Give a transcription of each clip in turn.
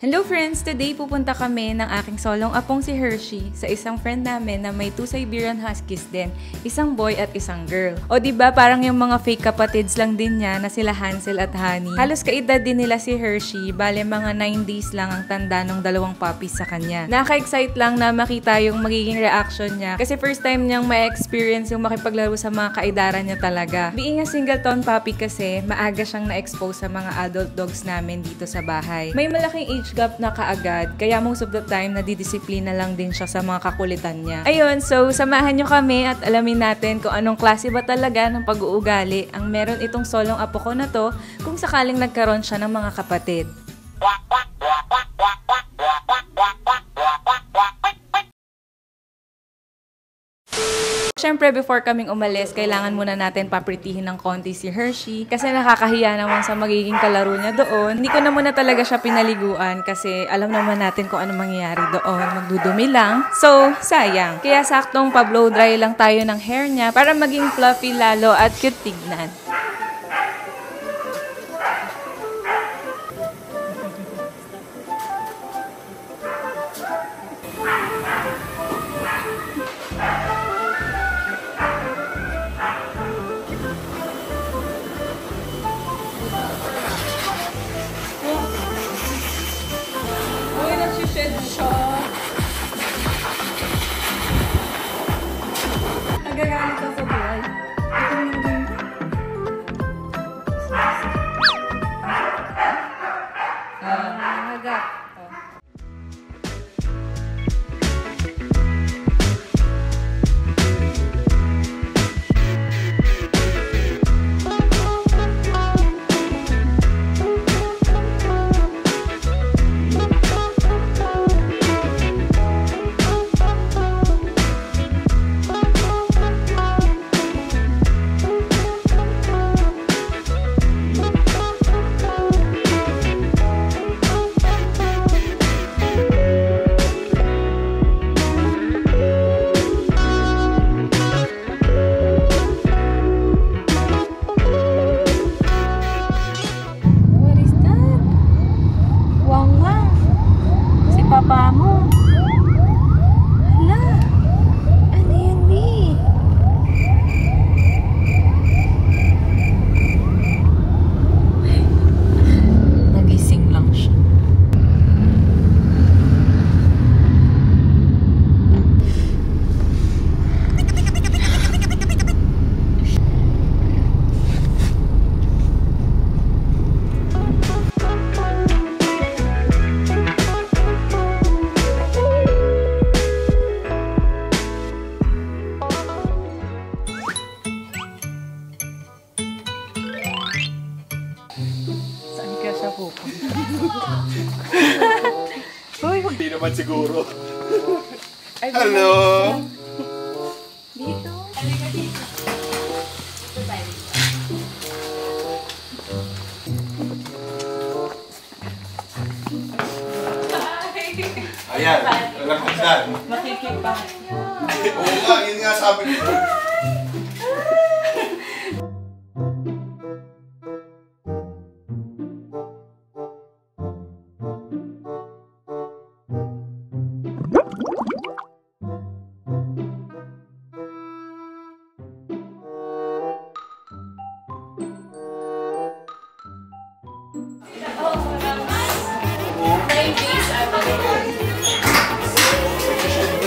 Hello friends! Today pupunta kami ng aking solong apong si Hershey sa isang friend namin na may 2 Siberian Huskies din, isang boy at isang girl. O diba parang yung mga fake kapatids lang din niya na sila Hansel at Honey. Halos kaedad din nila si Hershey, bale mga 9 days lang ang tanda ng 2 puppies sa kanya. Nakaka-excite lang na makita yung magiging reaction niya kasi first time niyang ma-experience yung makipaglaro sa mga kaedaran niya talaga. Being a singleton puppy kasi, maaga siyang na-expose sa mga adult dogs namin dito sa bahay. May malaking age gap na kaagad, kaya most of the time nadidisiplina lang din siya sa mga kakulitan niya. Ayun, so samahan nyo kami at alamin natin kung anong klase ba talaga ng pag-uugali ang meron itong solong apo ko na to kung sakaling nagkaroon siya ng mga kapatid. Siyempre, before kaming umalis, kailangan muna natin papritihin ng konti si Hershey kasi nakakahiya naman sa magiging kalaro niya doon. Hindi ko na muna talaga siya pinaliguan kasi alam naman natin kung ano mangyayari doon. Magdudumi lang. So, sayang. Kaya saktong pa-blow dry lang tayo ng hair niya para maging fluffy lalo at cute tignan. Nagagalit ako sa buhay. Nagagat. Papa mo. Hala. Ano yan, Mi? Nagising lang siya. Hindi naman siguro. Ay, hello! Dito. Ayan, walang hagdan. Makikipa. Oo nga, yun nga sabi ko.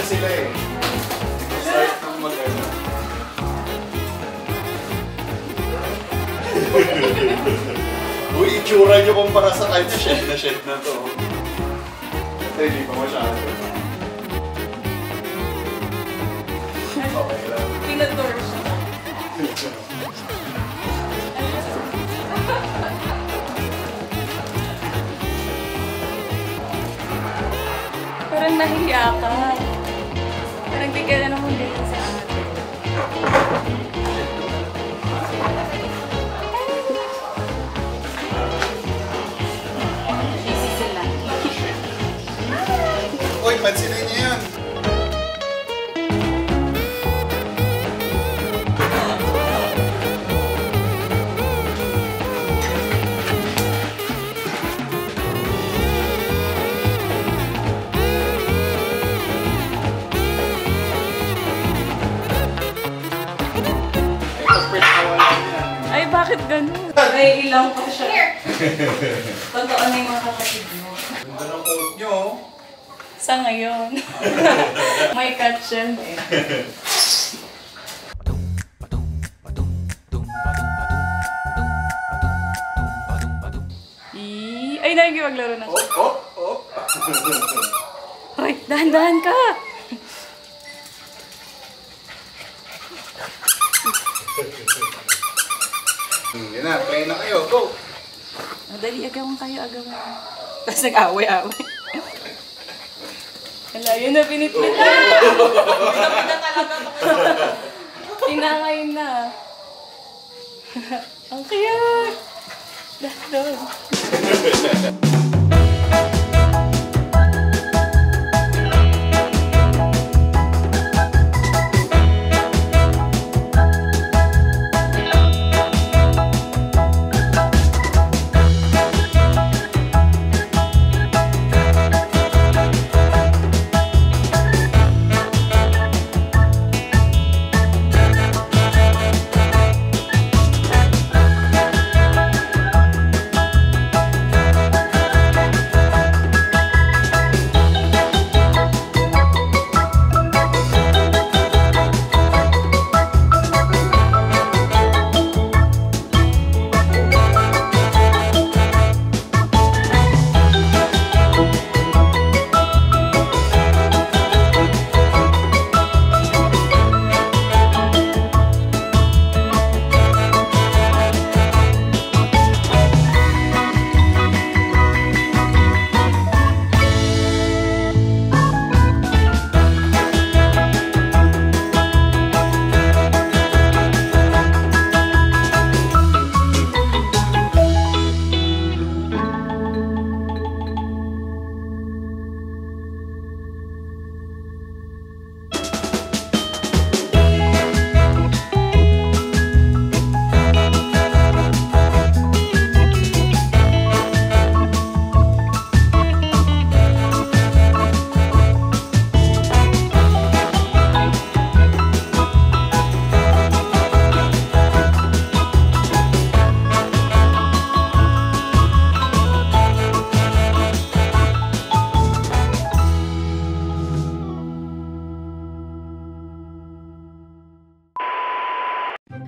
Sila eh. Start ng mag-ano. Uy, itsura nyo kumpara sa kahit shed na to. Ito, hindi pa masyado. Okay lang. Pinador siya. Parang nahiya ka. Parang di ka na naman dito sa atin. Easy sila. Uy, pansinin niyo yun. Naiilang pa siya. Totoo na yung mga kapatid mo. Ganda ng coat nyo. Sa ngayon. May catch yan eh. Ay, nakikipaglaro na siya. Oh. Hoy, dahan-dahan ka! Yan na, play na kayo. Go! Dali, agawan kayo, agawan. Tapos nag-away-away. Wala, yun na pinitpit na. Tinangay na. Ang cute! Dahan.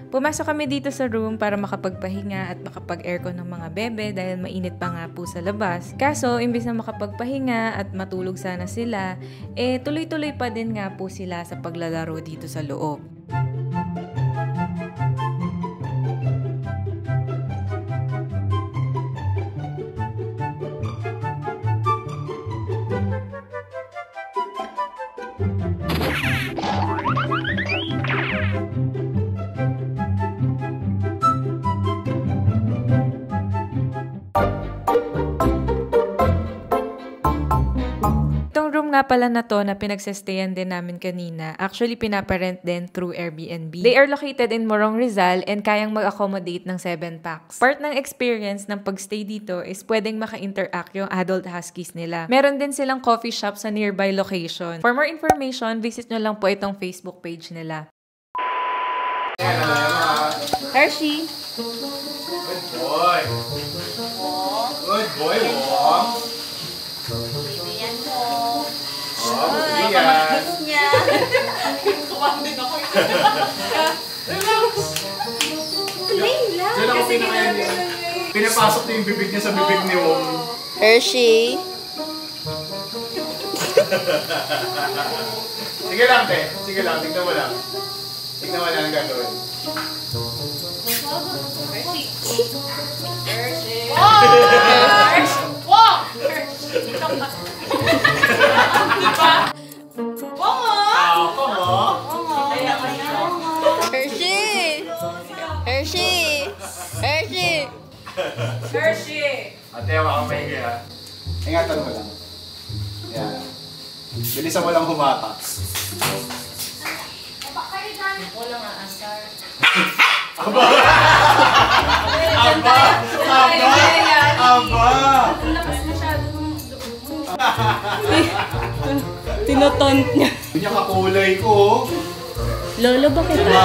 Pumasok kami dito sa room para makapagpahinga at makapag-aircon ng mga bebe dahil mainit pa nga po sa labas. Kaso, imbis na makapagpahinga at matulog sana sila, tuloy-tuloy pa din nga po sila sa paglalaro dito sa loob. Nga pala na to na pinagsistayan din namin kanina, actually pinaparent din through Airbnb. They are located in Morong Rizal and kayang mag-accommodate ng 7 packs. Part ng experience ng pagstay dito is pwedeng maka-interact yung adult huskies nila. Meron din silang coffee shop sa nearby location. For more information, visit nyo lang po itong Facebook page nila. Hershey! Good boy! Good boy, Wong! Yan po. Oh, yan. Niya. Kumandin ako. Relax. Plain lang. Diyan ako pinapasok na yung bibig niya sa bibig ni Wong. Hershey. Sige lang, te. Sige lang. Tignan mo lang. Tignan mo lang ang gagawin. Hershey. Hershey. Wow! Hershey! Hershey! Hershey! Hershey! Ate, hawakan pa higi ha. Ingatan mo lang. Yan. Bilisan mo lang humata. Walang aasar. Aba! Aba! Aba! Aba! Ang lakas masyado ng tinotont niya. Hindi niya kakulay ko. Lolo, bakit? Diba?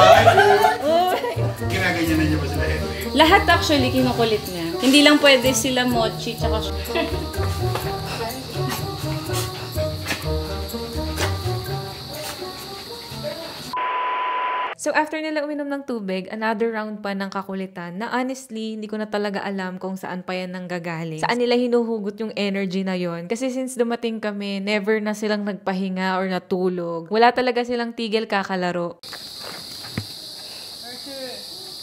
Ginaganyan na niya ba sila Henry? Lahat actually kinukulit niya. Hindi lang pwede sila mochi tsaka So after nila uminom ng tubig, another round pa ng kakulitan na honestly, hindi ko na talaga alam kung saan pa yan nanggagaling. Saan nila hinuhugot yung energy na yon. Kasi since dumating kami, never na silang nagpahinga or natulog. Wala talaga silang tigil kakalaro.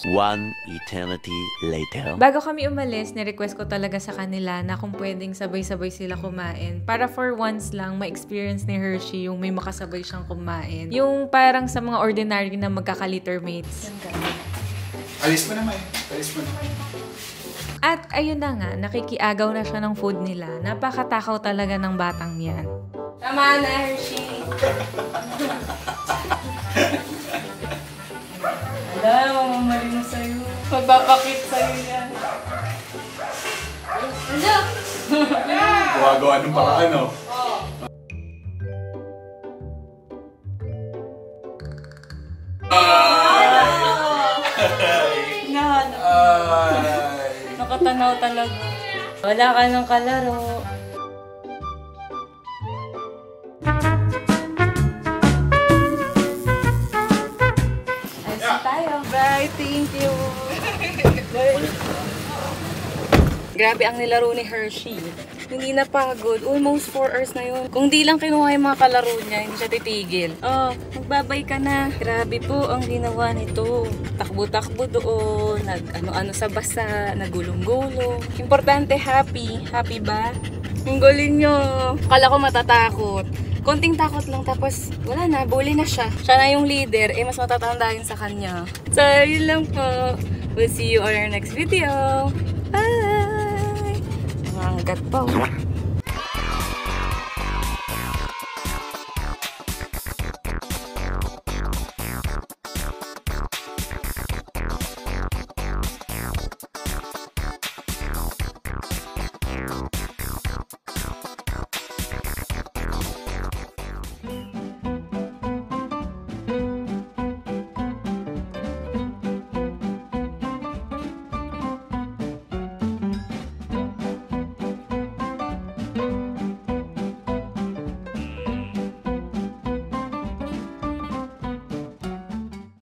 One eternity later. Bago kami umalis, ni-request ko talaga sa kanila na kung pwedeng sabay-sabay sila kumain. Para for once lang, ma-experience ni Hershey yung may makasabay siyang kumain. Yung parang sa mga ordinary na magkaka-liter mates. Alis mo naman. Alis mo naman. At ayun na nga, nakikiagaw na siya ng food nila. Napakatakaw talaga ng batang yan. Tama na, Hershey! Wala, mamamali na sa'yo. Magpapakit sa'yo yan. Ano? Gawa-gawa ng paraan, no? Nakatanaw talaga. Wala ka ng kalaro. Ayos tayo. Bye, thank you. Grabe ang nilaro ni Hershey. Hindi na pagod. Almost 4 hours na yun. Kung di lang kinuha yung mga kalaro niya, hindi siya titigil. Oh, magbabay ka na. Grabe po ang ginawa nito. Takbo-takbo doon. Nag-ano-ano sa basa. Nagulong-gulong. Importante, happy. Happy ba? Ang galing nyo. Akala ko matatakot. Konting takot lang tapos wala na. Bully na siya. Siya na yung leader. Mas matatanda yun sa kanya. So, yun lang po. We'll see you on our next video. Bye! Ang gat pa.